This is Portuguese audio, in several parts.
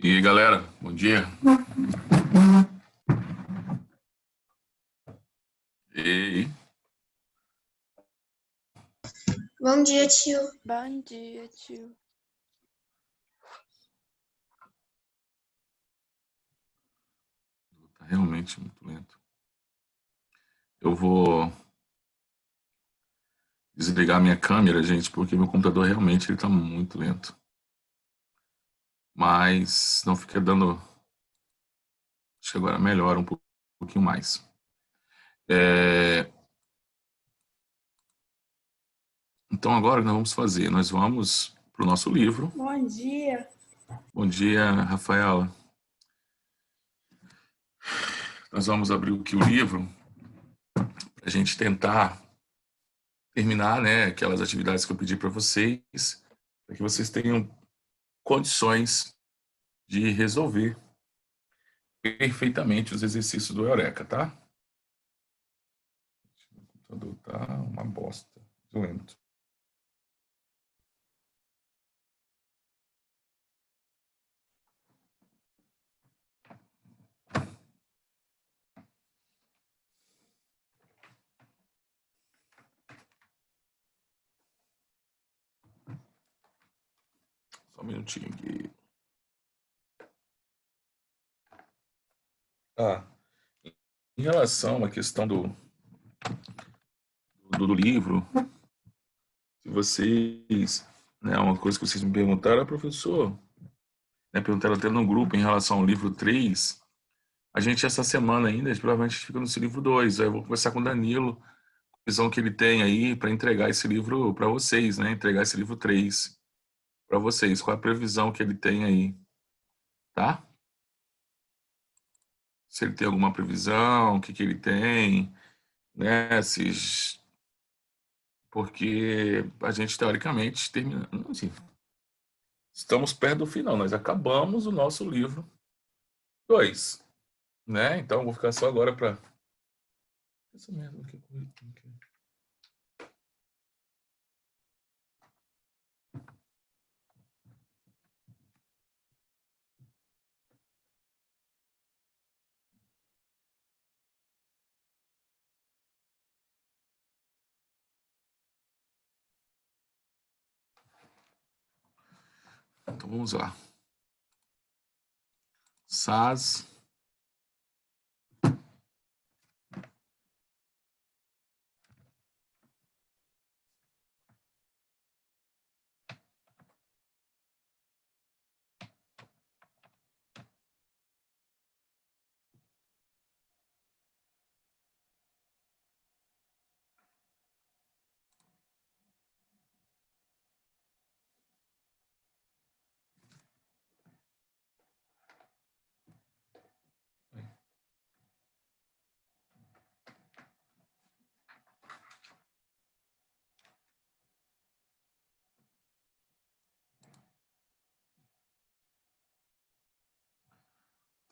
E aí, galera, bom dia. E Bom dia, tio. Bom dia, tio. tá realmente muito lento. Eu vou desligar minha câmera, gente, porque meu computador realmente ele tá muito lento. Mas não fica dando. Acho que agora melhora um pouquinho mais. Então agora o que nós vamos fazer? Nós vamos para o nosso livro. Bom dia. Bom dia, Rafaela. Nós vamos abrir aqui o livro para a gente tentar terminar, né, aquelas atividades que eu pedi para vocês, para que vocês tenham condições de resolver perfeitamente os exercícios do Eureka, tá? O computador tá uma bosta, lento. Só um minutinho aqui. Ah, em relação à questão do livro, se vocês, né, uma coisa que vocês me perguntaram, professor, né, perguntaram até no grupo em relação ao livro 3, a gente essa semana ainda, provavelmente fica no livro 2, aí eu vou conversar com o Danilo, a visão que ele tem aí para entregar esse livro para vocês, né, entregar esse livro 3 para vocês, qual a previsão que ele tem aí, tá? Se ele tem alguma previsão, o que que ele tem, né, porque a gente teoricamente termina, assim, estamos perto do final, nós acabamos o nosso livro 2, né? Então vou ficar só agora para essa merda aqui. Então vamos lá. SAS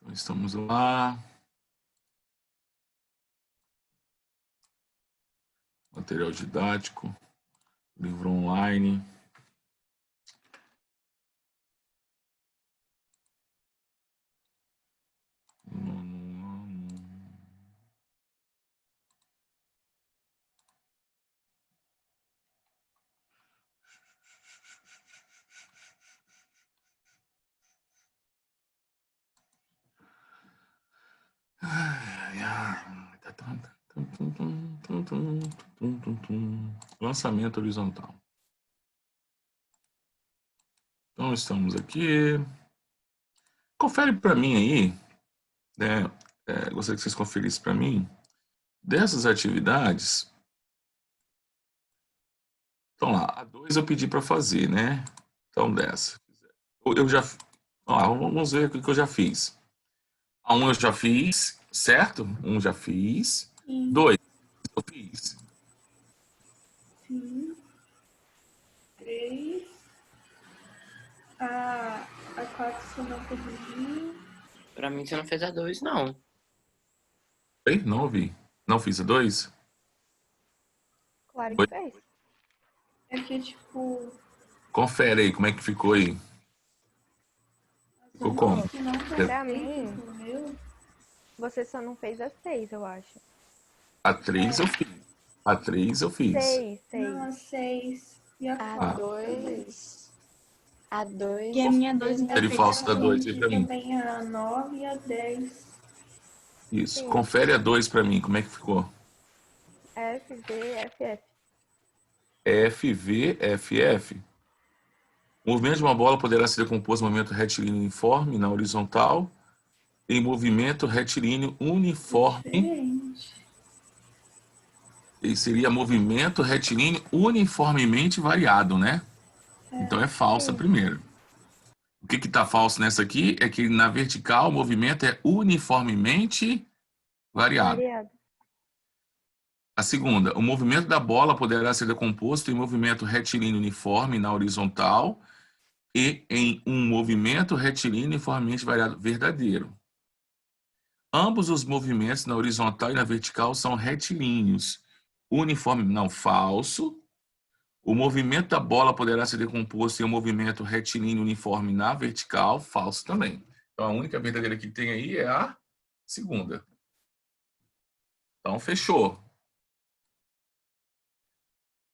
então estamos lá. Material didático, livro online. Lançamento horizontal. Então estamos aqui. Confere para mim aí, né? Gostaria que vocês conferissem para mim dessas atividades. Então lá, a 2 eu pedi para fazer, né? Então dessa. Eu já. Ó, vamos ver o que eu já fiz. A 1 eu já fiz, certo? 1 já fiz. Sim. 2 eu fiz. Sim. 3. A 4 você não corrigiu. Pra mim você não fez a 2, não. Ei, não ouvi. Não fiz a 2? Claro que fez. É que, tipo, Confere aí como é que ficou aí. Ficou como? Não tá Pra feito mim, no meu. você só não fez a 6, eu acho. A 3 eu fiz. A 3 eu fiz. 6, Não, 6. a 6 e a A 4. 2. A 2. E a minha 2 ainda Confere fez falso da a 2 aí 20, pra mim. também a 9 e a 10. Isso. Sim. Confere a 2 pra mim, como é que ficou? F, V, F, F. FVFF. O movimento de uma bola poderá ser composto em movimento retilíneo uniforme na horizontal em movimento retilíneo uniforme. Diferente. E seria movimento retilíneo uniformemente variado, né? Então é falsa Sim. primeiro. O que está falso nessa aqui é que na vertical o movimento é uniformemente variado. Variado. A segunda, o movimento da bola poderá ser decomposto em movimento retilíneo uniforme na horizontal e em um movimento retilíneo uniformemente variado verdadeiro. Ambos os movimentos na horizontal e na vertical são retilíneos. Uniforme, não, falso. O movimento da bola poderá ser decomposto em um movimento retilíneo uniforme na vertical, falso também. Então a única verdadeira que tem aí é a segunda. Então fechou.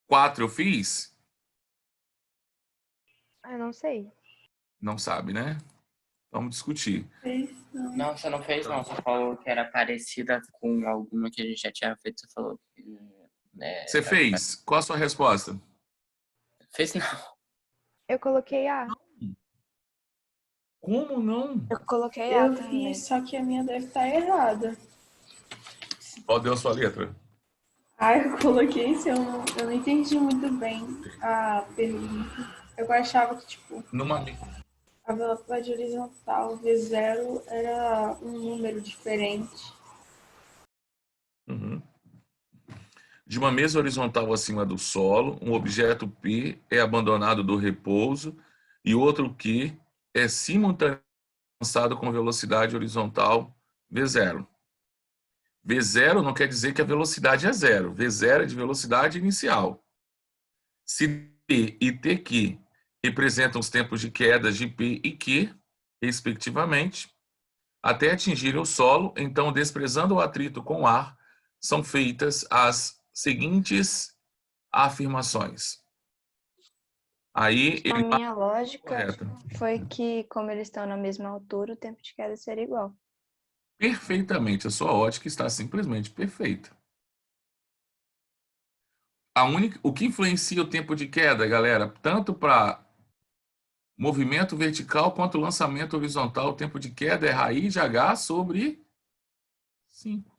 4 eu fiz? Eu não sei. Não sabe, né? Vamos discutir. Não, você não fez, não. Você falou que era parecida com alguma que a gente já tinha feito. Você falou que. Né, Você fez? Qual a sua resposta? Fez não. Eu coloquei A. Como não? Eu coloquei A Eu também. fiz, só que a minha deve estar errada. Qual deu a sua letra? Ah, eu coloquei isso, eu não entendi muito bem a pergunta. Eu achava que, tipo, Numa... a velocidade horizontal V0 era um número diferente. Uhum. De uma mesa horizontal acima do solo, um objeto P é abandonado do repouso e outro Q é simultaneamente lançado com velocidade horizontal V0. V0 não quer dizer que a velocidade é zero. V0 é de velocidade inicial. Se P e TQ representam os tempos de queda de P e Q, respectivamente, até atingirem o solo, então, desprezando o atrito com o ar, são feitas as seguintes afirmações. Aí, A ele minha lógica correto. foi que, como eles estão na mesma altura, o tempo de queda seria igual. Perfeitamente, a sua ótica está simplesmente perfeita. O que influencia o tempo de queda, galera, tanto para movimento vertical quanto lançamento horizontal, o tempo de queda é raiz de H sobre 5.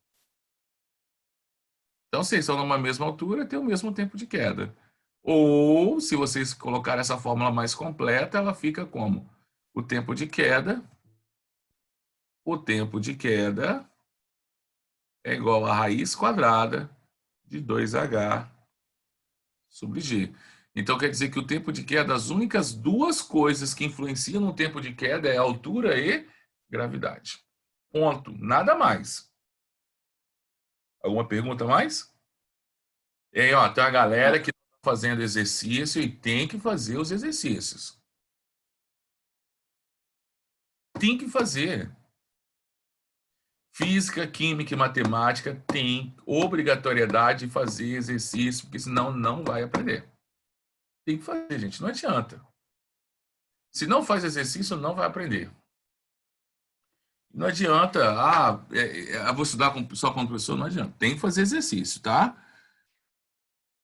Então, se eles estão numa mesma altura, tem o mesmo tempo de queda. Ou, se vocês colocarem essa fórmula mais completa, ela fica como? O tempo de queda é igual a raiz quadrada de 2H sobre G. Então, quer dizer que o tempo de queda, as únicas duas coisas que influenciam no tempo de queda é altura e gravidade. Ponto. Nada mais. Alguma pergunta mais? E aí, ó, tem uma galera que está fazendo exercício e tem que fazer os exercícios. Tem que fazer. Física, química e matemática tem obrigatoriedade de fazer exercício, porque senão não vai aprender. Tem que fazer, gente. Não adianta. Se não faz exercício, não vai aprender. Não adianta, vou estudar só com professor, não adianta. Tem que fazer exercício, tá?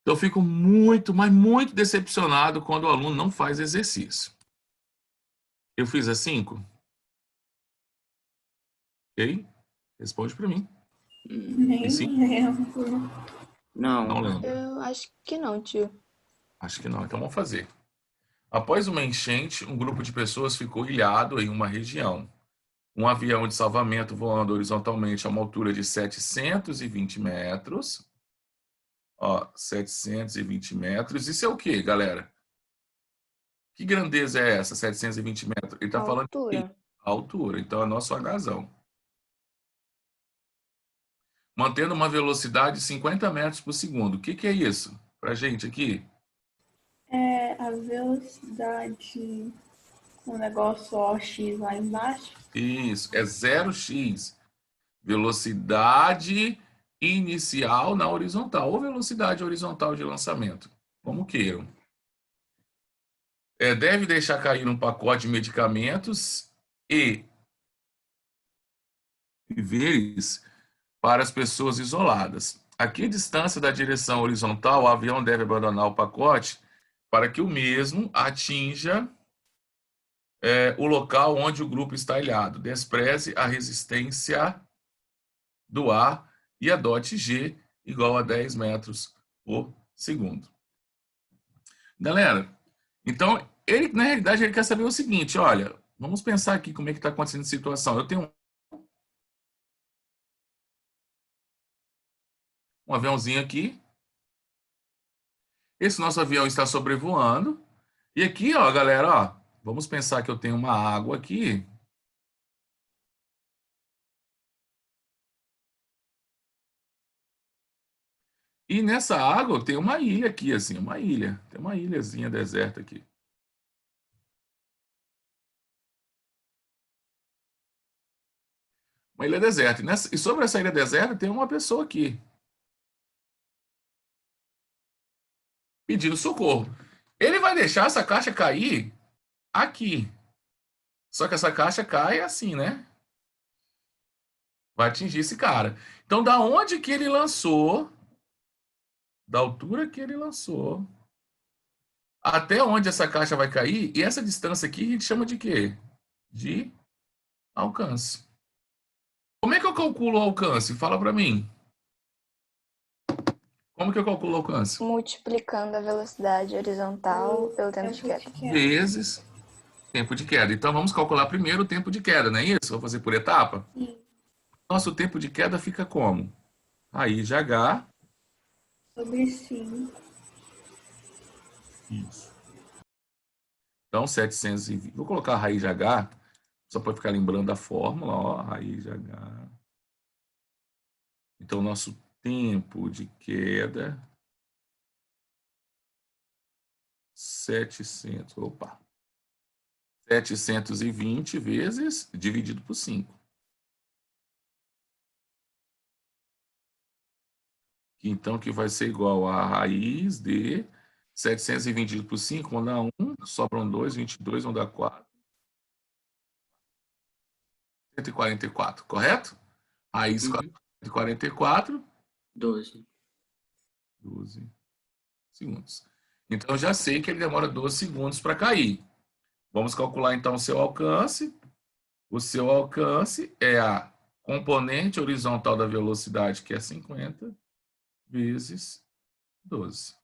Então, eu fico muito, mas muito decepcionado quando o aluno não faz exercício. Eu fiz a 5? Ok? Responde para mim. Nem lembro. Não lembro. Eu acho que não, tio. Acho que não. Então, vamos fazer. Após uma enchente, um grupo de pessoas ficou ilhado em uma região. Um avião de salvamento voando horizontalmente a uma altura de 720 metros. Ó, 720 metros. Isso é o quê, galera? Que grandeza é essa, 720 metros? Ele está falando Altura. de altura. Então, é nosso Hzão. Mantendo uma velocidade de 50 metros por segundo. O que é isso para gente aqui? É a velocidade um negócio OX lá embaixo. Isso, é 0x. Velocidade inicial na horizontal, ou velocidade horizontal de lançamento, como queiram. Deve deixar cair um pacote de medicamentos e víveres para as pessoas isoladas. Aqui, a distância da direção horizontal, o avião deve abandonar o pacote para que o mesmo atinja o local onde o grupo está ilhado. Despreze a resistência do ar e adote G igual a 10 metros por segundo. Galera, então, ele, na realidade, ele quer saber o seguinte, olha, vamos pensar aqui como é que está acontecendo a situação. Eu tenho um aviãozinho aqui. Esse nosso avião está sobrevoando. E aqui, ó, galera, ó, vamos pensar que eu tenho uma água aqui. E nessa água tem uma ilha aqui, assim, uma ilha. Tem uma ilhazinha deserta aqui. Uma ilha deserta. E sobre essa ilha deserta tem uma pessoa aqui. Pedindo socorro. Ele vai deixar essa caixa cair aqui. Só que essa caixa cai assim, né? Vai atingir esse cara. Então, da onde que ele lançou, da altura que ele lançou, até onde essa caixa vai cair, e essa distância aqui a gente chama de quê? De alcance. Como é que eu calculo o alcance? Fala para mim. Como que eu calculo o alcance? Multiplicando a velocidade horizontal pelo tempo de queda. Vezes tempo de queda. Então, vamos calcular primeiro o tempo de queda, não é isso? Vou fazer por etapa? Sim. Nosso tempo de queda fica como? Raiz de H. Sobre 5. Isso. Então, 720. Vou colocar a raiz de H, só para ficar lembrando da fórmula, ó, raiz de H. Então, nosso tempo de queda, 720 vezes, dividido por 5. Então, que vai ser igual a raiz de 720 dividido por 5, vão dar 1, sobram 2, 22, vão dar 4. 144, correto? Raiz de 144. 12 segundos. Então, eu já sei que ele demora 12 segundos para cair. Vamos calcular, então, o seu alcance. O seu alcance é a componente horizontal da velocidade, que é 50, vezes 12.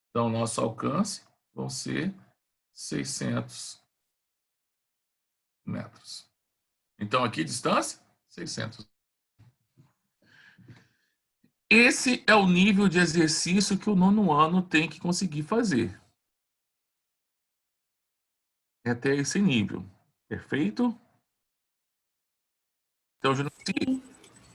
Então, nosso alcance vão ser 600 metros. Então, aqui, distância, 600. Esse é o nível de exercício que o nono ano tem que conseguir fazer. É até esse nível. Perfeito? Então, Junci,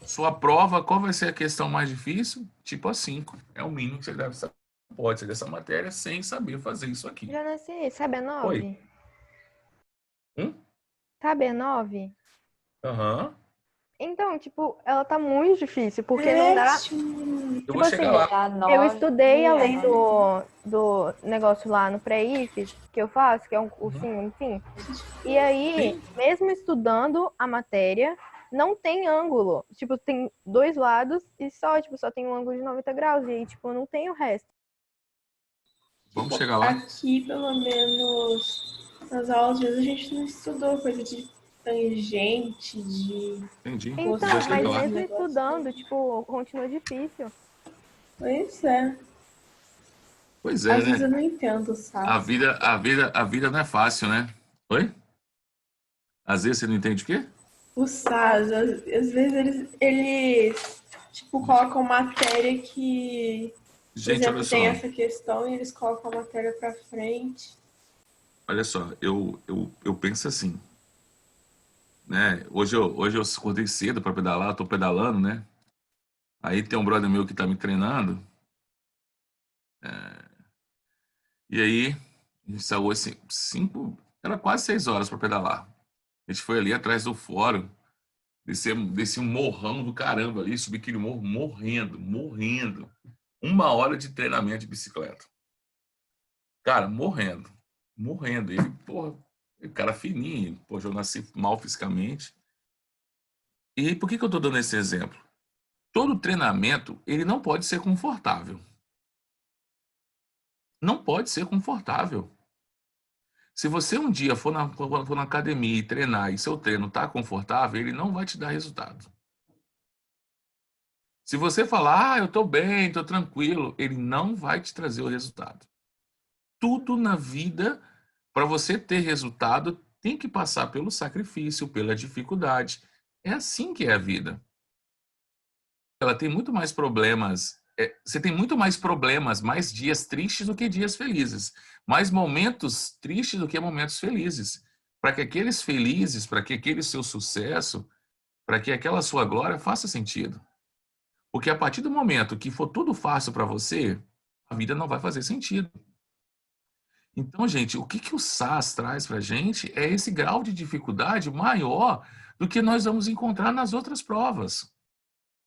sua prova, qual vai ser a questão mais difícil? Tipo a 5. É o mínimo que você deve saber. Pode ser dessa matéria sem saber fazer isso aqui. Já nasci, sabe a 9? Oi. Sabe a 9? Aham. Então, tipo, ela tá muito difícil, porque não dá. Eu vou chegar lá. Tá Eu estudei além né? do negócio lá no pré-IFES, que eu faço, que é um cursinho, enfim. E aí, mesmo estudando a matéria, não tem ângulo. Tipo, tem dois lados e só tem um ângulo de 90 graus. E aí, tipo, não tem o resto. Vamos chegar lá. Aqui, pelo menos, nas aulas, às vezes a gente não estudou coisa de tangente, de... Entendi. Então, Já chega mas lá. mesmo estudando, tipo, continua difícil. Pois é. Pois é, Às vezes eu né? não entendo, sabe? A vida não é fácil, né? Oi? Às vezes você não entende o quê? O SAS, às vezes eles tipo, colocam matéria que, por Gente, exemplo, olha só. tem essa questão e eles colocam a matéria pra frente. Olha só, eu penso assim, né? Hoje eu acordei cedo para pedalar, tô pedalando, né? Aí tem um brother meu que tá me treinando. E aí, a gente saiu assim, Era quase 6 horas para pedalar. A gente foi ali atrás do fórum, desci um morrão do caramba ali, subi aquele morro morrendo. 1 hora de treinamento de bicicleta. Cara, morrendo. Ele, porra, o cara fininho, pô, eu nasci mal fisicamente. E por que eu tô dando esse exemplo? Todo treinamento, ele não pode ser confortável. Não pode ser confortável. Se você um dia for na academia e treinar e seu treino está confortável, ele não vai te dar resultado. Se você falar, eu estou bem, estou tranquilo, ele não vai te trazer o resultado. Tudo na vida, para você ter resultado, tem que passar pelo sacrifício, pela dificuldade. É assim que é a vida. Ela tem muito mais problemas. Você tem muito mais problemas, mais dias tristes do que dias felizes. Mais momentos tristes do que momentos felizes. Para que aqueles felizes, para que aquele seu sucesso, para que aquela sua glória faça sentido. Porque a partir do momento que for tudo fácil para você, a vida não vai fazer sentido. Então, gente, o que o SAS traz para a gente é esse grau de dificuldade maior do que nós vamos encontrar nas outras provas.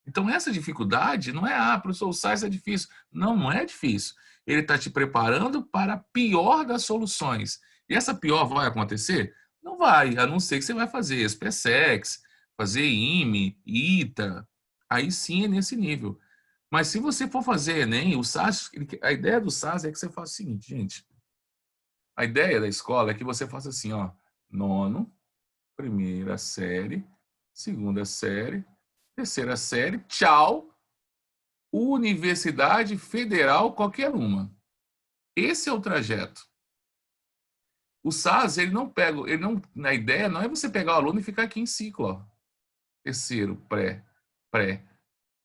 Então, essa dificuldade não é, professor, o SAS é difícil. Não, não é difícil. Ele está te preparando para a pior das soluções. E essa pior vai acontecer? Não vai, a não ser que você vai fazer SPSEX, fazer IME, ITA. Aí sim é nesse nível. Mas se você for fazer Enem, o SAS, a ideia do SAS é que você faça o seguinte, gente. A ideia da escola é que você faça assim, ó, nono, primeira série, segunda série, terceira série, tchau, Universidade Federal qualquer uma. Esse é o trajeto. O SAS, ele não, na ideia não é você pegar o aluno e ficar aqui em ciclo, ó. Terceiro, pré, pré,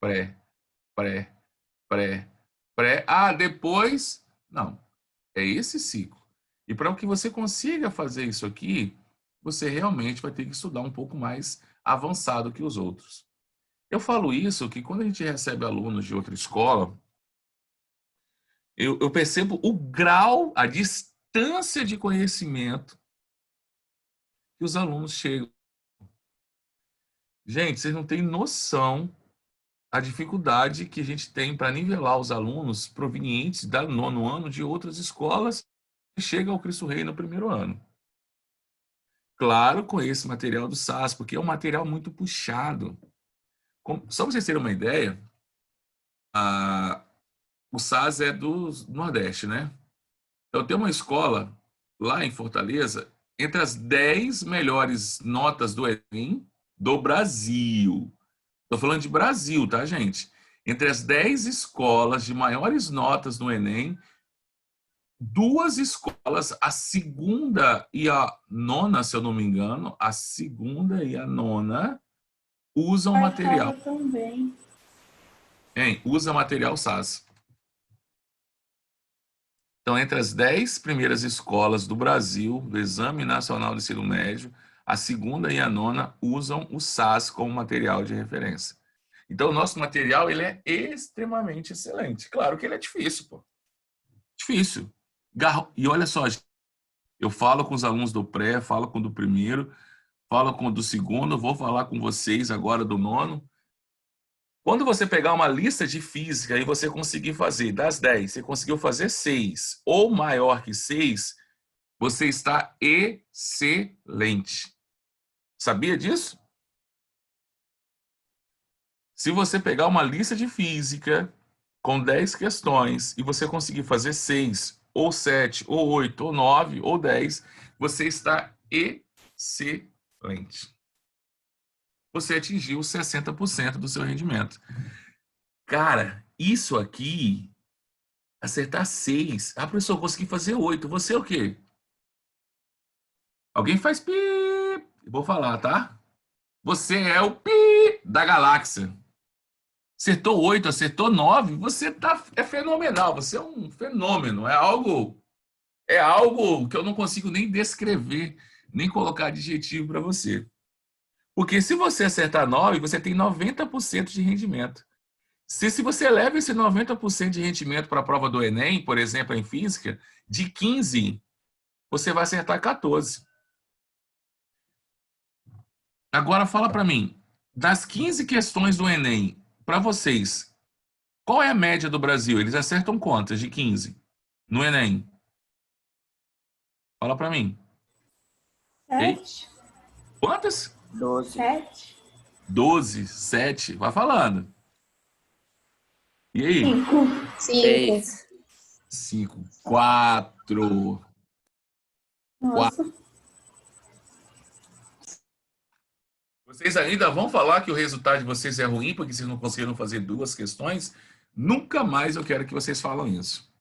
pré, pré, pré, pré. Ah, depois, não. É esse ciclo. E para que você consiga fazer isso aqui, você realmente vai ter que estudar um pouco mais avançado que os outros. Eu falo isso que quando a gente recebe alunos de outra escola, eu percebo o grau, a distância de conhecimento que os alunos chegam. Gente, vocês não têm noção a dificuldade que a gente tem para nivelar os alunos provenientes do nono ano de outras escolas que chegam ao Cristo Rei no primeiro ano. Claro, com esse material do SAS, porque é um material muito puxado. Só para vocês terem uma ideia, o SAS é do Nordeste, né? Então, tem uma escola lá em Fortaleza, entre as 10 melhores notas do Enem do Brasil. Estou falando de Brasil, tá, gente? Entre as 10 escolas de maiores notas no Enem, 2 escolas, a segunda e a nona, se eu não me engano, a segunda e a nona usam material. Também. Usa material SAS. Então, entre as 10 primeiras escolas do Brasil, do Exame Nacional de Ensino Médio, a segunda e a nona usam o SAS como material de referência. Então, o nosso material ele é extremamente excelente. Claro que ele é difícil, pô. Difícil. E olha só, eu falo com os alunos do pré, falo com o do primeiro, falo com o do segundo, vou falar com vocês agora do nono. Quando você pegar uma lista de física e você conseguir fazer das 10, você conseguiu fazer 6 ou maior que 6, você está excelente. Sabia disso? Se você pegar uma lista de física com 10 questões e você conseguir fazer 6, ou 7, ou 8, ou 9, ou 10, você está excelente. Você atingiu 60% do seu rendimento. Cara, isso aqui, acertar 6. Ah, professor, eu consegui fazer 8. Você é o quê? Alguém faz pi. Vou falar, tá? Você é o pi da galáxia. Acertou 8, acertou 9. Você é fenomenal. Você é um fenômeno. É algo que eu não consigo nem descrever, nem colocar adjetivo para você. Porque se você acertar 9, você tem 90% de rendimento. Se você leva esse 90% de rendimento para a prova do Enem, por exemplo, em física, de 15, você vai acertar 14. Agora fala para mim, das 15 questões do Enem, para vocês, qual é a média do Brasil? Eles acertam quantas de 15 no Enem? Fala para mim. Ei? 7. Quantas? 12. 7. 12, 7. Vai falando. E aí? 5. 6. 5, 4. Nossa. Vocês ainda vão falar que o resultado de vocês é ruim porque vocês não conseguiram fazer 2 questões? Nunca mais eu quero que vocês falem isso.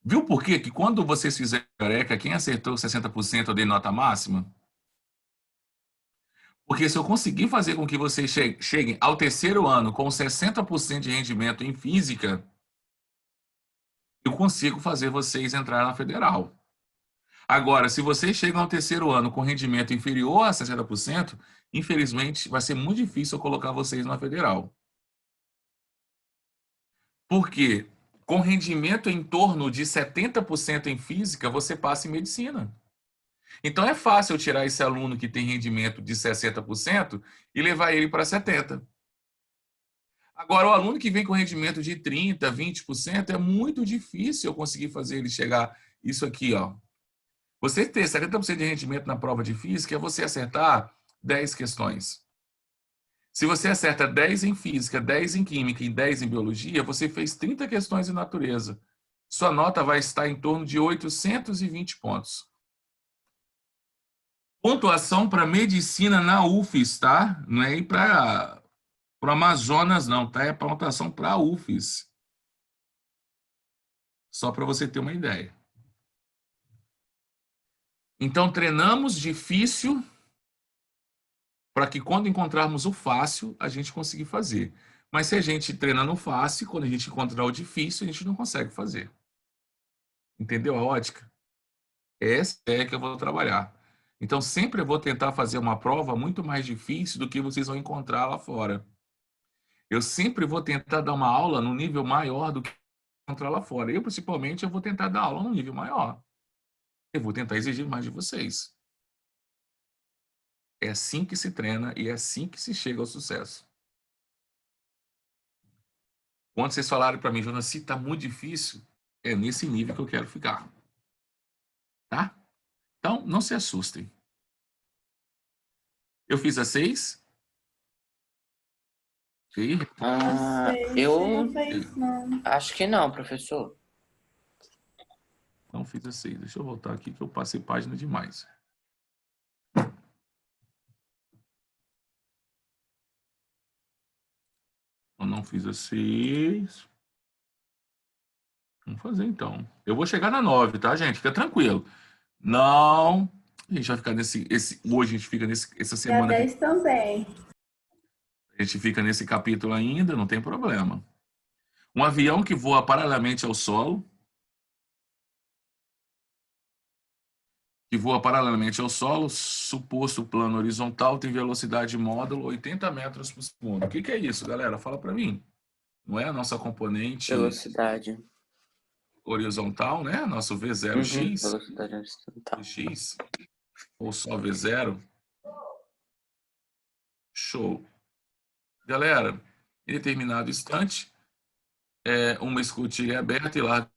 Viu por quê? Que quando vocês fizeram careca, quem acertou 60% eu dei nota máxima? Porque se eu conseguir fazer com que vocês cheguem ao terceiro ano com 60% de rendimento em física, eu consigo fazer vocês entrar na federal. Agora, se vocês chegam ao terceiro ano com rendimento inferior a 60%, infelizmente vai ser muito difícil eu colocar vocês na federal. Por quê? Com rendimento em torno de 70% em física, você passa em medicina. Então é fácil eu tirar esse aluno que tem rendimento de 60% e levar ele para 70%. Agora, o aluno que vem com rendimento de 30%, 20%, é muito difícil eu conseguir fazer ele chegar isso aqui, ó. Você ter 70% de rendimento na prova de física é você acertar 10 questões. Se você acerta 10 em física, 10 em química e 10 em biologia, você fez 30 questões em natureza. Sua nota vai estar em torno de 820 pontos. Pontuação para medicina na UFES, tá? Não é ir para o Amazonas, não, tá? É pontuação para a UFES. Só para você ter uma ideia. Então, treinamos difícil para que quando encontrarmos o fácil, a gente consiga fazer. Mas se a gente treina no fácil, quando a gente encontrar o difícil, a gente não consegue fazer. Entendeu a ótica? Essa é que eu vou trabalhar. Então, sempre eu vou tentar fazer uma prova muito mais difícil do que vocês vão encontrar lá fora. Eu sempre vou tentar dar uma aula no nível maior do que encontrar lá fora. Eu, principalmente, eu vou tentar dar aula no nível maior. Eu vou tentar exigir mais de vocês. É assim que se treina e é assim que se chega ao sucesso. Quando vocês falarem para mim, Jonas, se está muito difícil, é nesse nível que eu quero ficar. Tá? Então, não se assustem. Eu fiz a 6. Ok? Eu Não fez, não. acho que não, professor. Não fiz a 6. Deixa eu voltar aqui que eu passei página demais. Eu não fiz a 6. Vamos fazer então. Eu vou chegar na 9, tá, gente? Fica tranquilo. Não. A gente vai ficar nesse. Hoje a gente fica essa E a semana. 10 também. A gente fica nesse capítulo ainda, não tem problema. Um avião que voa paralelamente ao solo. Suposto plano horizontal, tem velocidade módulo 80 metros por segundo. O que é isso, galera? Fala para mim. Não é a nossa componente Velocidade. horizontal, né? Nosso V0x. Velocidade horizontal. X. Ou só V0. Show. Galera, em determinado instante, uma escotilha é aberta e larga-se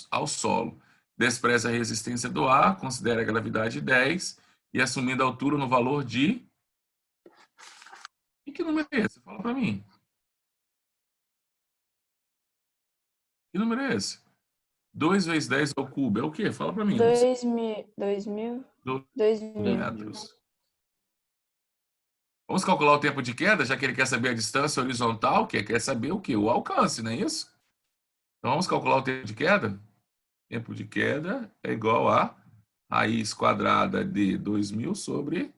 ao solo. Despreza a resistência do ar, considera a gravidade 10 e assumindo a altura no valor de... E que número é esse? Fala para mim. Que número é esse? 2 vezes 10 ao cubo. É o quê? Fala para mim. 2.000. 2.000. metros. Vamos calcular o tempo de queda, já que ele quer saber a distância horizontal, quer saber o quê? O alcance, não é isso? Então vamos calcular o tempo de queda? Tempo de queda é igual a raiz quadrada de 2.000 sobre...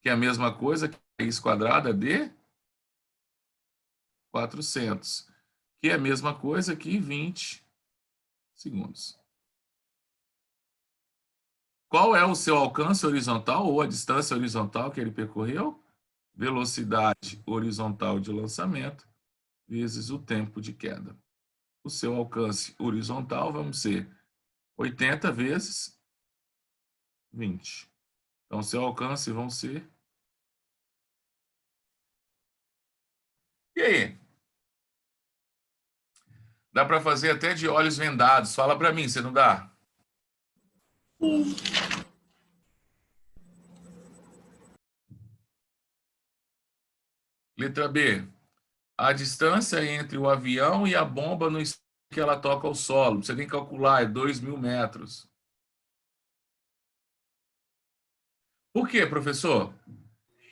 que é a mesma coisa que a raiz quadrada de 400. Que é a mesma coisa que 20 segundos. Qual é o seu alcance horizontal ou a distância horizontal que ele percorreu? Velocidade horizontal de lançamento vezes o tempo de queda. o seu alcance horizontal vamos ser 80 vezes 20. Então, o seu alcance vão ser... E aí? Dá para fazer até de olhos vendados. Fala para mim, você não dá? Sim. Letra B. A distância entre o avião e a bomba no instante que ela toca o solo. Você tem que calcular, é 2.000 metros. Por quê, professor?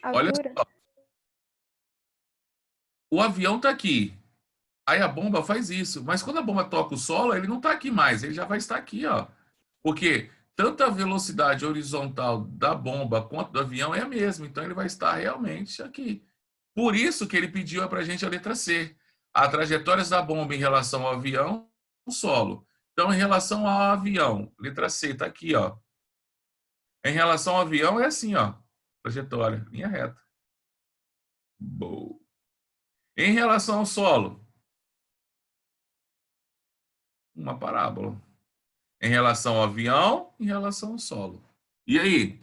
Olha Altura. só. O avião está aqui. Aí a bomba faz isso. Mas quando a bomba toca o solo, ele não está aqui mais. Ele já vai estar aqui, ó. Porque tanto a velocidade horizontal da bomba quanto do avião é a mesma. Então ele vai estar realmente aqui. Por isso que ele pediu para a gente a letra C. A trajetória da bomba em relação ao avião, o solo. Então, em relação ao avião, letra C, está aqui, ó. Em relação ao avião, é assim, ó. Trajetória, linha reta. Boa. Em relação ao solo, uma parábola. Em relação ao avião, em relação ao solo. E aí?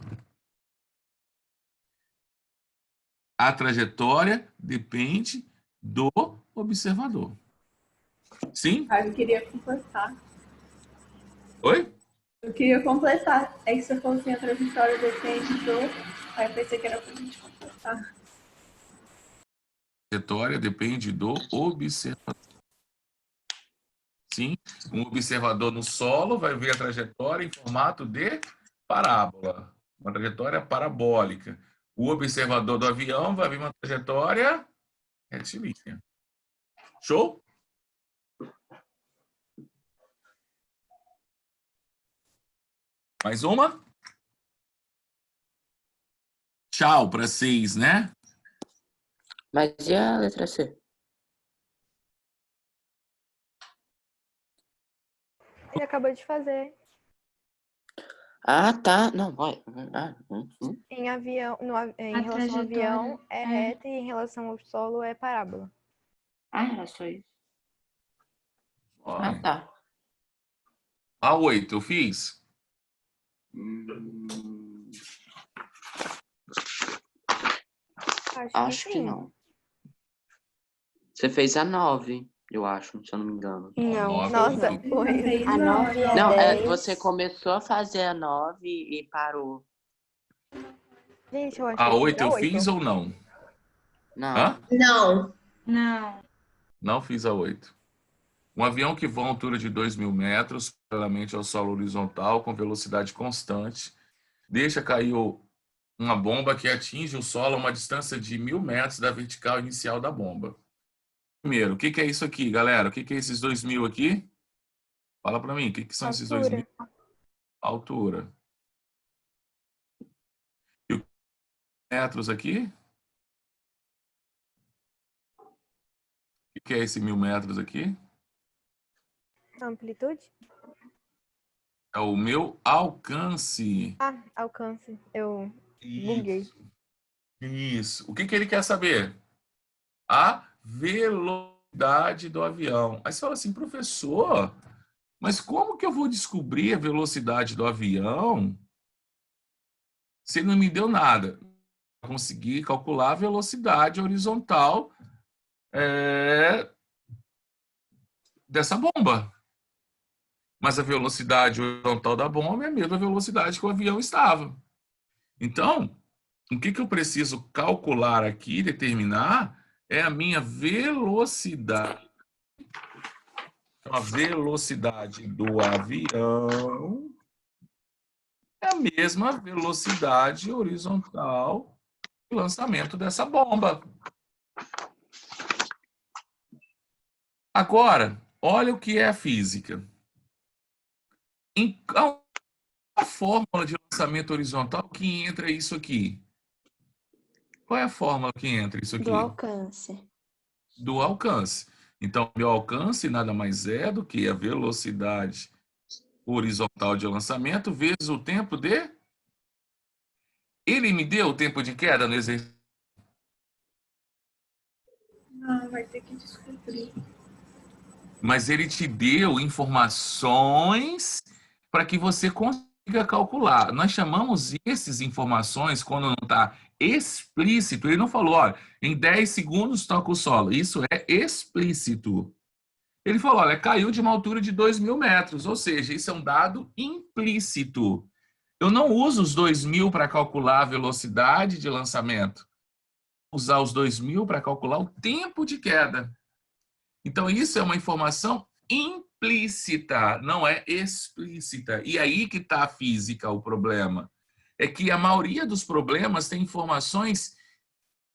A trajetória depende do observador. Sim? Ah, eu queria completar. Oi? Eu queria completar. É que você falou assim, a trajetória depende do... Aí eu pensei que era pra gente completar. A trajetória depende do observador. Sim? Um observador no solo vai ver a trajetória em formato de parábola. Uma trajetória parabólica. O observador do avião vai ver uma trajetória retilínea. Show? Mais uma? Tchau para 6, né? Mas e a letra C? Ele acabou de fazer. Ah, tá. Não, vai. Em avião, em A relação ao avião trajetória é é- reta e em relação ao solo é parábola. Ah, era só isso. Ah, Olha. tá. A 8 eu fiz? Acho que sim. não. Você fez a 9, eu acho, se eu não me engano. Não. Nove. Nossa, Não foi. fez, A não. 9 é Não, 10. você começou a fazer a 9 e parou. Gente, eu A achei que 8 era eu 8. fiz ou não? Não. Hã? Não. Não. Não fiz a 8. Um avião que voa a altura de 2.000 metros, paralelamente ao solo horizontal, com velocidade constante, deixa cair uma bomba que atinge o solo a uma distância de 1.000 metros da vertical inicial da bomba. Primeiro, o que é isso aqui, galera? O que é esses 2.000 aqui? Fala para mim, o que são esses 2.000? Altura. Altura. E o metros aqui? O que é esse 1.000 metros aqui? Amplitude? É o meu alcance. Ah, alcance. Eu buguei. Isso. Isso. O que ele quer saber? A velocidade do avião. Aí você fala assim, professor, mas como que eu vou descobrir a velocidade do avião se ele não me deu nada? Eu consegui calcular a velocidade horizontal dessa bomba. Mas a velocidade horizontal da bomba é a mesma velocidade que o avião estava. Então, o que eu preciso calcular aqui, determinar, é a minha velocidade. Então, a velocidade do avião é a mesma velocidade horizontal do lançamento dessa bomba. Agora, olha o que é a física. Em qual a fórmula de lançamento horizontal que entra isso aqui? Qual é a fórmula que entra isso aqui? Do alcance. Do alcance. Então, meu alcance nada mais é do que a velocidade horizontal de lançamento vezes o tempo de... Ele me deu o tempo de queda no exercício? Não, vai ter que descobrir. Mas ele te deu informações para que você consiga calcular. Nós chamamos essas informações, quando não está explícito, ele não falou, olha, em 10 segundos toca o solo. Isso é explícito. Ele falou, olha, caiu de uma altura de 2.000 metros, ou seja, isso é um dado implícito. Eu não uso os 2.000 para calcular a velocidade de lançamento. Vou usar os 2.000 para calcular o tempo de queda. Então, isso é uma informação implícita, não é explícita. E aí que está a física, o problema. É que a maioria dos problemas tem informações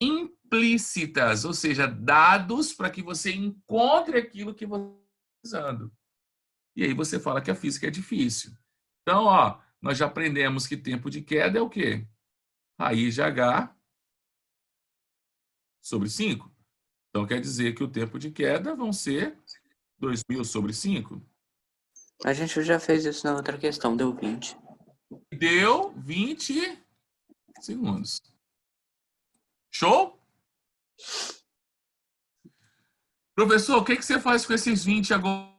implícitas, ou seja, dados para que você encontre aquilo que você está precisando. E aí você fala que a física é difícil. Então, ó, nós já aprendemos que tempo de queda é o quê? Raiz de H sobre 5. Então, quer dizer que o tempo de queda vão ser 2.000 sobre 5. A gente já fez isso na outra questão, deu 20. Deu 20 segundos. Show? Professor, o que você faz com esses 20 agora?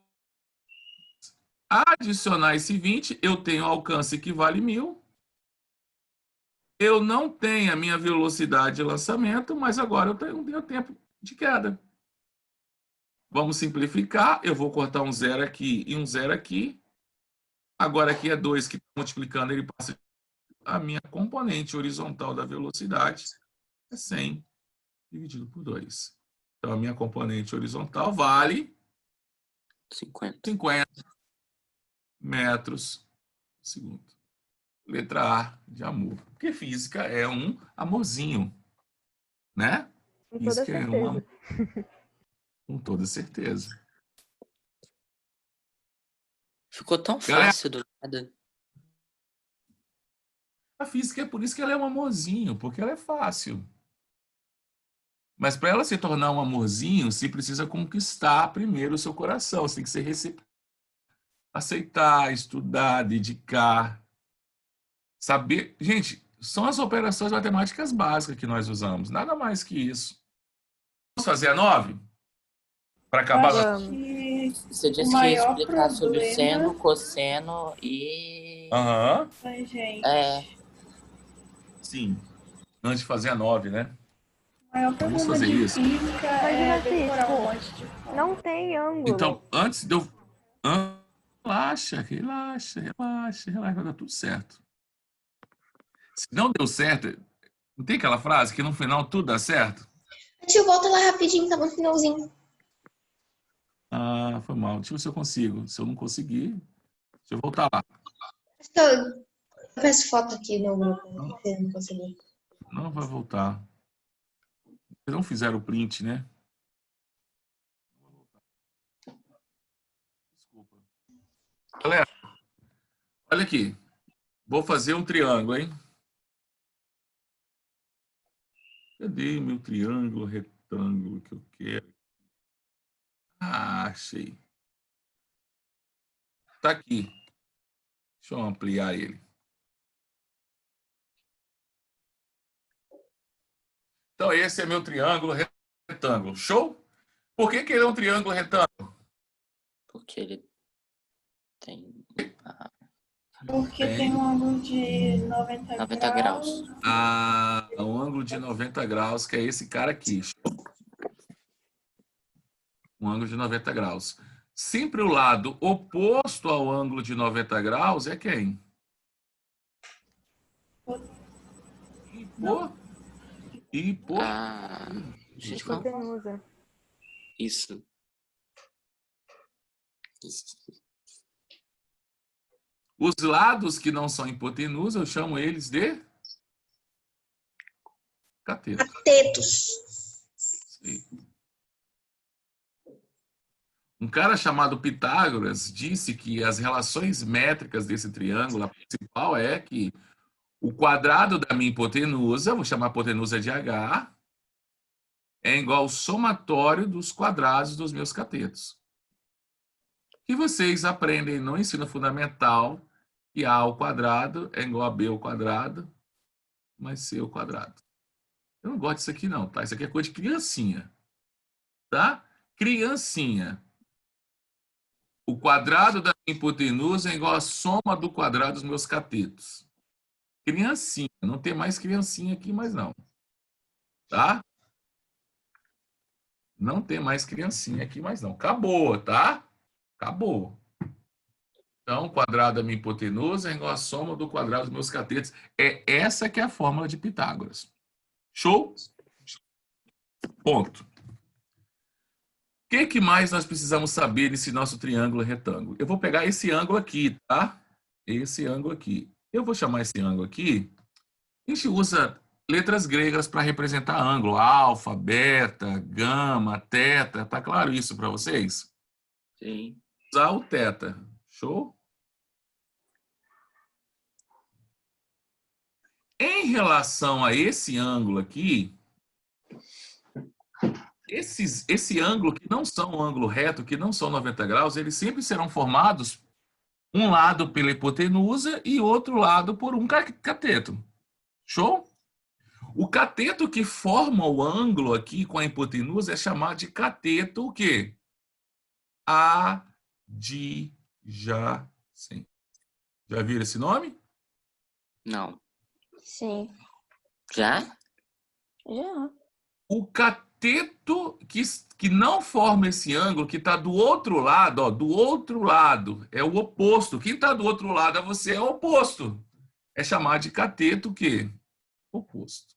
Adicionar esse 20, eu tenho alcance que vale 1.000. Eu não tenho a minha velocidade de lançamento, mas agora eu tenho tempo de queda. Vamos simplificar. Eu vou cortar um 0 aqui e um 0 aqui. Agora aqui é 2 que multiplicando, ele passa. A minha componente horizontal da velocidade é 100 dividido por 2. Então, a minha componente horizontal vale 50 metros por segundo. Letra A de amor. Porque física é um amorzinho, né? Com toda Física é um amor. Com toda certeza. Ficou tão Galera, fácil do nada. a física é por isso que ela é um amorzinho, porque ela é fácil. Mas para ela se tornar um amorzinho, você precisa conquistar primeiro o seu coração. Você tem que ser receptivo. Aceitar, estudar, dedicar, saber. Gente, são as operações matemáticas básicas que nós usamos. Nada mais que isso. Vamos fazer a 9? Para acabar. Que Você o disse que ia maior explicar sobre problema seno, cosseno e... Aham. tangente. É, Sim. Antes de fazer a 9, né? O maior Vamos problema fazer de isso. física Imagina é assim, decorar tipo, um monte de fórmula. Não tem ângulo. Então, antes de eu. Relaxa, vai dar tudo certo. Se não deu certo, não tem aquela frase que no final tudo dá certo? Tio, volta lá rapidinho, tá no finalzinho. Ah, foi mal. Deixa eu ver se eu consigo. Se eu não conseguir, deixa eu voltar lá. Acho que eu peço foto aqui no grupo, se você não conseguir. Não vai voltar. Vocês não fizeram o print, né? Desculpa. Galera, olha aqui. Vou fazer um triângulo, hein? Cadê meu triângulo retângulo que eu quero? Ah, achei. Tá aqui. Deixa eu ampliar ele. Então, esse é meu triângulo retângulo. Show? Por que ele é um triângulo retângulo? porque ele tem Porque tem um ângulo de 90 90 graus. Ah, um ângulo de 90 graus, que é esse cara aqui. Show? Um ângulo de 90 graus. Sempre o lado oposto ao ângulo de 90 graus é quem? Gente, fala Hipotenusa. isso. Os lados que não são hipotenusa, eu chamo eles de cateto. Catetos. Um cara chamado Pitágoras disse que as relações métricas desse triângulo, a principal é que o quadrado da minha hipotenusa, vou chamar a hipotenusa de H, é igual ao somatório dos quadrados dos meus catetos. Que vocês aprendem no ensino fundamental que A ao quadrado é igual a B ao quadrado mais C ao quadrado. Eu não gosto disso aqui não, tá? Isso aqui é coisa de criancinha, tá? Criancinha. O quadrado da minha hipotenusa é igual à soma do quadrado dos meus catetos. Criancinha. Não tem mais criancinha aqui, mais não. Tá? Não tem mais criancinha aqui, mais não. Acabou, tá? Acabou. Então, o quadrado da minha hipotenusa é igual à soma do quadrado dos meus catetos. É essa que é a fórmula de Pitágoras. Show? Ponto. O que mais nós precisamos saber desse nosso triângulo retângulo? Eu vou pegar esse ângulo aqui, tá? Esse ângulo aqui. Eu vou chamar esse ângulo aqui. A gente usa letras gregas para representar ângulo. Alfa, beta, gama, teta. Tá claro isso para vocês? Sim. Usar o teta. Show? Em relação a esse ângulo aqui, esse ângulo que não são um ângulo reto, que não são 90 graus, eles sempre serão formados um lado pela hipotenusa e outro lado por um cateto. Show? O cateto que forma o ângulo aqui com a hipotenusa é chamado de cateto o quê? Adjacente. Já viram esse nome? Não. Sim. Já? Já. O cateto que não forma esse ângulo, que está do outro lado, ó, do outro lado, é o oposto. Quem está do outro lado a você é o oposto. É chamado de cateto o quê? Oposto.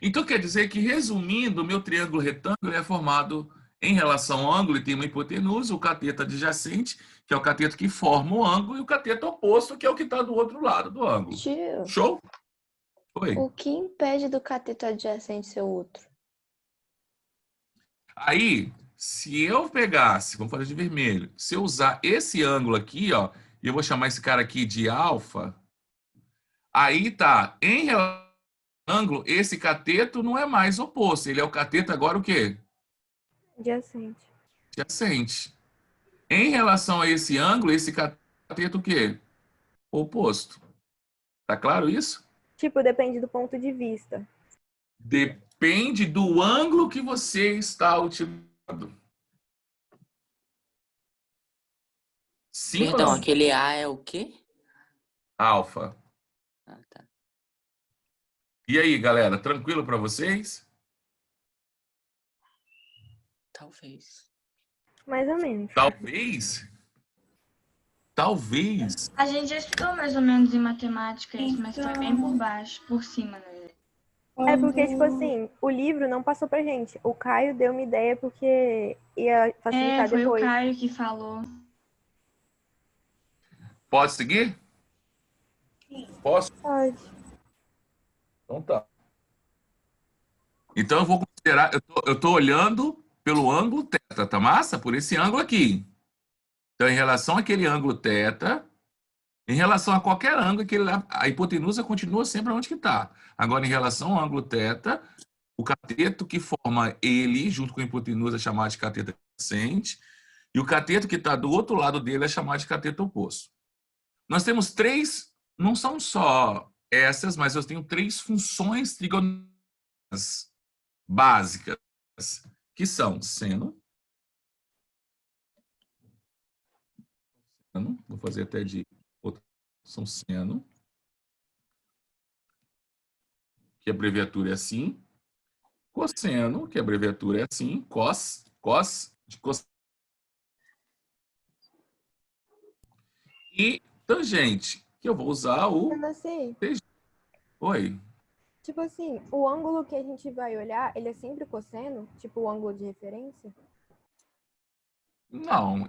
Então quer dizer que, resumindo, o meu triângulo retângulo é formado em relação ao ângulo e tem uma hipotenusa, o cateto adjacente, que é o cateto que forma o ângulo, e o cateto oposto, que é o que está do outro lado do ângulo. Tio, Show? Oi. o que impede do cateto adjacente ser outro? Aí, se eu pegasse, vamos fazer de vermelho, se eu usar esse ângulo aqui, ó, e eu vou chamar esse cara aqui de alfa, aí tá, em relação ao ângulo, esse cateto não é mais oposto, ele é o cateto agora o quê? Adjacente. Adjacente. Em relação a esse ângulo, esse cateto o quê? Oposto. Tá claro isso? Tipo, depende do ponto de vista. Depende do ângulo que você está utilizando. Sim ou Perdão, não? aquele A é o quê? Alfa. Ah, tá. E aí, galera, tranquilo para vocês? Talvez. Mais ou menos. Talvez. Talvez. A gente já estudou mais ou menos em matemática isso, mas foi bem por baixo, por cima, né? É porque, tipo assim, o livro não passou pra gente. O Caio deu uma ideia porque ia facilitar Foi depois. o Caio que falou. Pode seguir? Posso? Pode. Então tá. Então eu vou considerar, eu tô olhando pelo ângulo teta, tá massa? Por esse ângulo aqui. Então, em relação àquele ângulo teta, em relação a qualquer ângulo, a hipotenusa continua sempre onde que está. Agora, em relação ao ângulo teta, o cateto que forma ele, junto com a hipotenusa, é chamado de cateto adjacente, e o cateto que está do outro lado dele é chamado de cateto oposto. Nós temos três, não são só essas, mas eu tenho três funções trigonométricas básicas, que são seno, vou fazer até de outra, são seno, que a abreviatura é assim, cosseno, que a abreviatura é assim, cos, de cos, e tangente, que eu vou usar o... Sendo assim, Oi. tipo assim, o ângulo que a gente vai olhar, ele é sempre cosseno? Tipo, o ângulo de referência? Não,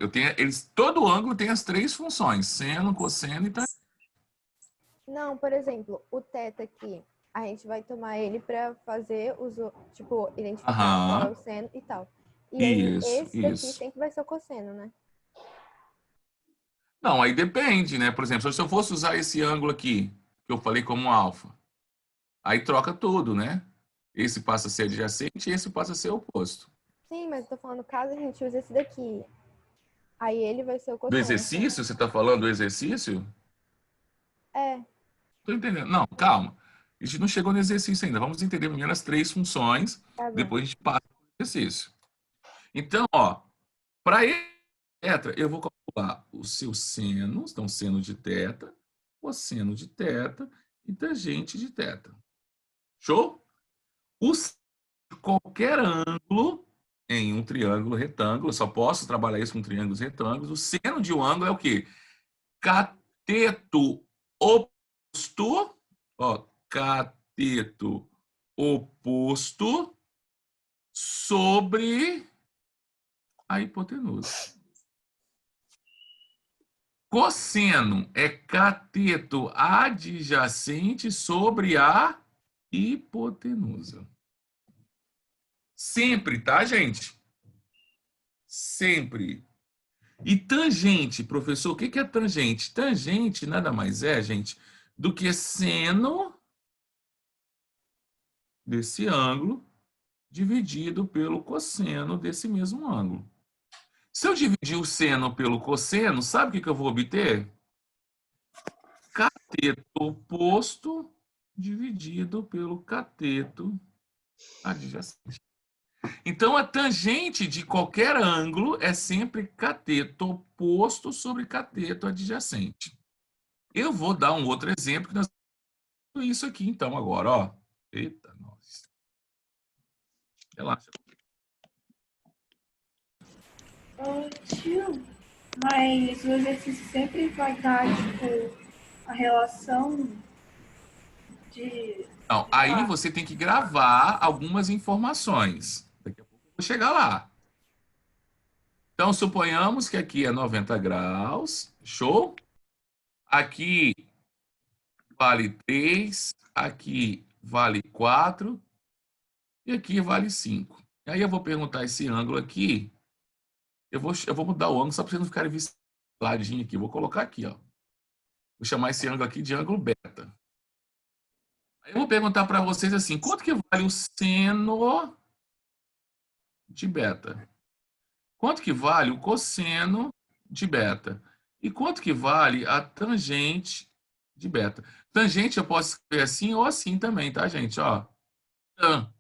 todo ângulo tem as três funções, seno, cosseno e tangente. Não, por exemplo, o teta aqui, a gente vai tomar ele pra fazer tipo, identificar qual é o seno e tal. E aí, esse daqui sempre vai ser o cosseno, né? Não, aí depende, né? Por exemplo, se eu fosse usar esse ângulo aqui, que eu falei como alfa, aí troca tudo, né? Esse passa a ser adjacente e esse passa a ser oposto. Sim, mas eu tô falando, caso a gente use esse daqui, aí ele vai ser o Do cosseno. exercício? Você está falando do exercício? É. Tô entendendo. Não, calma. A gente não chegou no exercício ainda. Vamos entender primeiro as três funções, Tá bom. depois a gente passa para o exercício. Então, ó, para Tetra, eu vou calcular os seus senos, então seno de teta, cosseno de teta e tangente de teta. Show? O seno de qualquer ângulo em um triângulo retângulo, eu só posso trabalhar isso com triângulos retângulos. O seno de um ângulo é o quê? Cateto oposto, ó, cateto oposto sobre a hipotenusa. Cosseno é cateto adjacente sobre a hipotenusa. Sempre, tá, gente? Sempre. E tangente, professor, o que é tangente? Tangente nada mais é, gente, do que seno desse ângulo dividido pelo cosseno desse mesmo ângulo. Se eu dividir o seno pelo cosseno, sabe o que eu vou obter? Cateto oposto dividido pelo cateto adjacente. Então, a tangente de qualquer ângulo é sempre cateto oposto sobre cateto adjacente. Eu vou dar um outro exemplo que nós temos isso aqui, então, agora, ó. Eita, nossa. Relaxa. Ô, tio, mas o exercício sempre vai dar, tipo, a relação de... Então, aí você tem que gravar algumas informações. Daqui a pouco eu vou chegar lá. Então, suponhamos que aqui é 90 graus. Show? Aqui vale 3, aqui vale 4 e aqui vale 5. Aí eu vou perguntar esse ângulo aqui. Eu vou mudar o ângulo só para vocês não ficarem vistadinho aqui. Eu vou colocar aqui, ó. Vou chamar esse ângulo aqui de ângulo beta. Aí eu vou perguntar para vocês assim, quanto que vale o seno de beta? Quanto que vale o cosseno de beta? E quanto que vale a tangente de beta? Tangente eu posso escrever assim ou assim também, tá, gente? Ó, tan.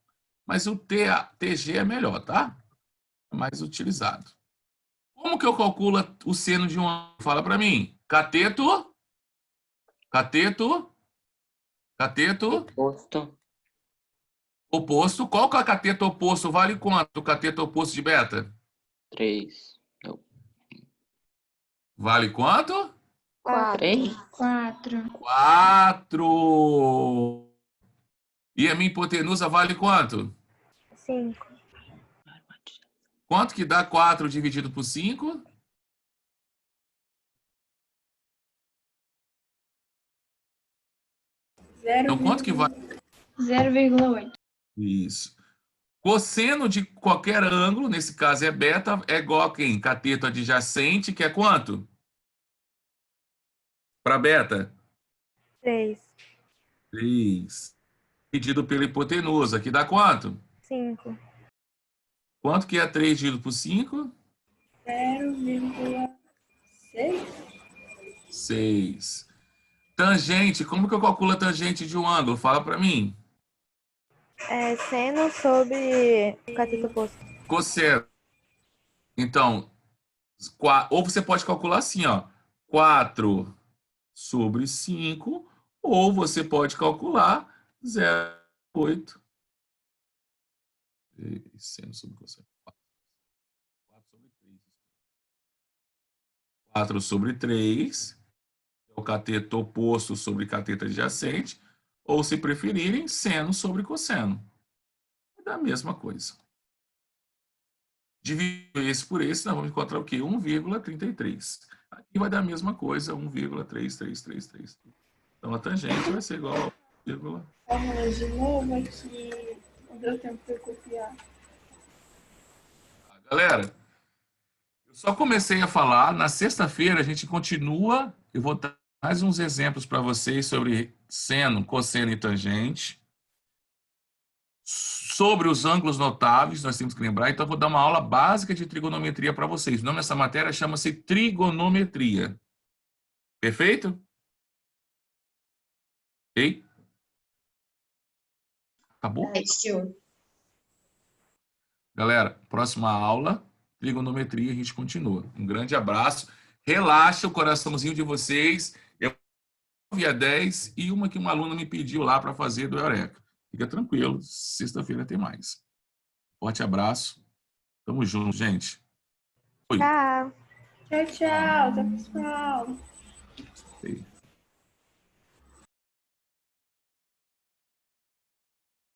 Mas o TG é melhor, tá? É mais utilizado. Como que eu calculo o seno de um ângulo? Fala para mim. Cateto. Cateto. Cateto. Oposto. Oposto. Qual que é o cateto oposto? Vale quanto o cateto oposto de beta? 3. Vale quanto? 3? 4. 4. E a minha hipotenusa vale quanto? 5. Quanto que dá 4 dividido por 5? Então, quanto que vale? 0,8. Isso. Cosseno de qualquer ângulo, nesse caso é beta, é igual a quem? Cateto adjacente, que é quanto? Para beta? 3. 3. Dividido pela hipotenusa, que dá quanto? 5. Quanto que é 3 dividido por 5? 0,6. 6. Tangente, como que eu calculo a tangente de um ângulo? Fala para mim. É seno sobre cateto oposto. Cosseno. Então, ou você pode calcular assim, ó. 4 sobre 5, ou você pode calcular 0,8. Seno sobre cosseno. 4 sobre 3. É o cateto oposto sobre cateto adjacente. Ou, se preferirem, seno sobre cosseno. É da mesma coisa. Dividindo esse por esse, nós vamos encontrar o quê? 1,33. Aqui vai dar a mesma coisa, 1,3333. Então, a tangente vai ser igual a 1, Fórmula de novo aqui. Não deu tempo de eu copiar. galera, eu só comecei a falar. Na sexta-feira a gente continua. Eu vou dar mais uns exemplos para vocês sobre seno, cosseno e tangente. Sobre os ângulos notáveis, nós temos que lembrar. Então, eu vou dar uma aula básica de trigonometria para vocês. O nome dessa matéria chama-se trigonometria. Perfeito? Ok? Acabou? Tio. Galera, próxima aula, trigonometria, a gente continua. Um grande abraço. Relaxa o coraçãozinho de vocês. Eu 9 a 10 e uma que uma aluna me pediu lá para fazer do Eureka. Fica tranquilo, sexta-feira tem mais. Forte abraço. Tamo junto, gente. Oi. Tchau. Tchau, tchau. Até pessoal. Ei.